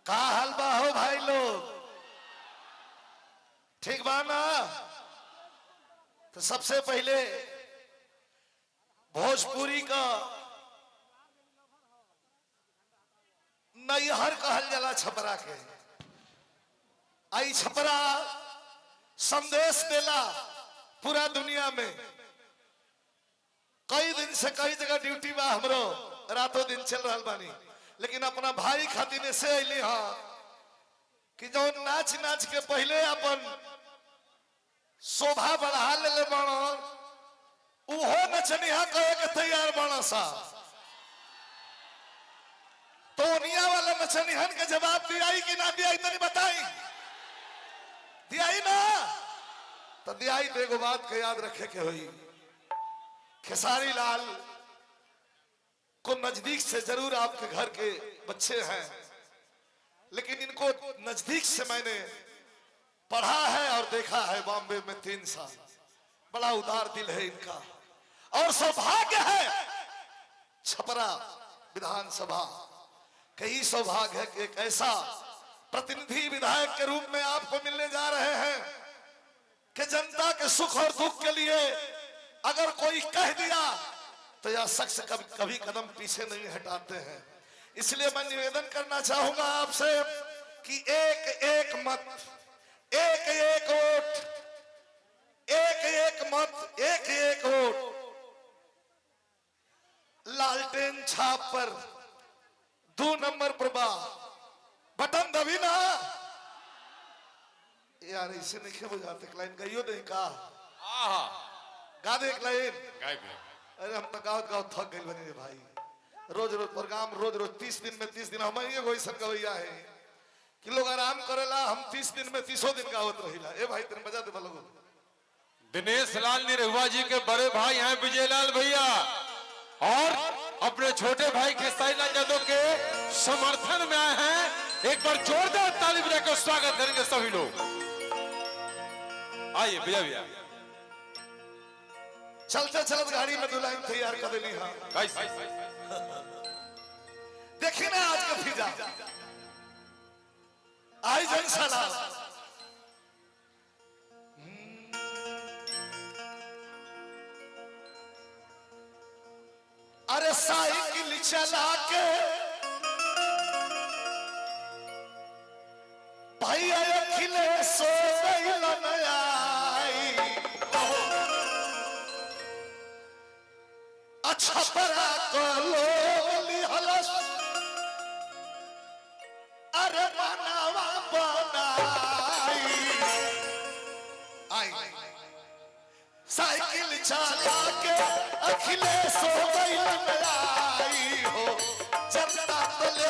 का हाल बा हो भाई लोग? ठीक बा ना? तो सबसे पहले भोजपुरी का नैहर कहल जाला छपरा के। आई छपरा संदेश देला पूरा दुनिया में। कई दिन से कई जगह ड्यूटी बा हमरो, रातों दिन चल रहा बानी, लेकिन अपना भाई खातिर से अली हाँ कि जो नाच नाच के पहले अपन शोभा बढ़ा ले बड़न, उहो नचनिया कहे के तैयार बना सा। तो उनिया वाला नचनिहन के जवाब दियाई कि ना दियाई तनी बताई? दियाई ना? तो दियाई तो एगो बात के याद रखे के हुई, खेसारी लाल को नजदीक से जरूर आपके घर के बच्चे हैं, लेकिन इनको नजदीक से मैंने पढ़ा है और देखा है। बॉम्बे में 3 साल, बड़ा उदार दिल है इनका और सौभाग्य है छपरा विधानसभा कई सौभाग्य है कि एक ऐसा प्रतिनिधि विधायक के रूप में आपको मिलने जा रहे हैं कि जनता के सुख और दुख के लिए अगर कोई कह दिया तो यह शख्स कभी कदम पीछे नहीं हटाते हैं। इसलिए मैं निवेदन करना चाहूंगा आपसे कि एक एक मत, एक एक वोट, एक एक मत, एक एक वोट लालटेन छाप पर 2 नंबर पर बटन दबी ना यार। इसे नहीं बुझाते लाइन गाइयो नहीं का गा दे एक लाइन। अरे हम तो गाँव थक गए बने भाई। रोज रोज प्रोग्राम, रोज रोज 30 दिन में 30 दिन हमारे ये कोई गवैया है कि लोग आराम करेला, हम 30 दिन में 30 दिन गावत रहिला। ए भाई तेरे बजा दे लोगों। दिनेश लाल निरहुआ जी के बड़े भाई हैं विजयलाल भैया, और अपने छोटे भाई खेसारी लाल यादव के समर्थन में आए हैं। एक बार जोरदार ताली बजाकर स्वागत करेंगे सभी लोग। आइए भैया भैया। चलते चलते गाड़ी में दुल्हन तैयार कर देनी। हाँ देखिए ना आज का फिजा आई जनसाला। अरे साइकिल चला के भाई अखिलेश सो गइल नया। छपरा को लोली हलस अरे बनावा बनाई। आई साइकिल चला के अखिलेश सो गइल नया। हो जनता तो ले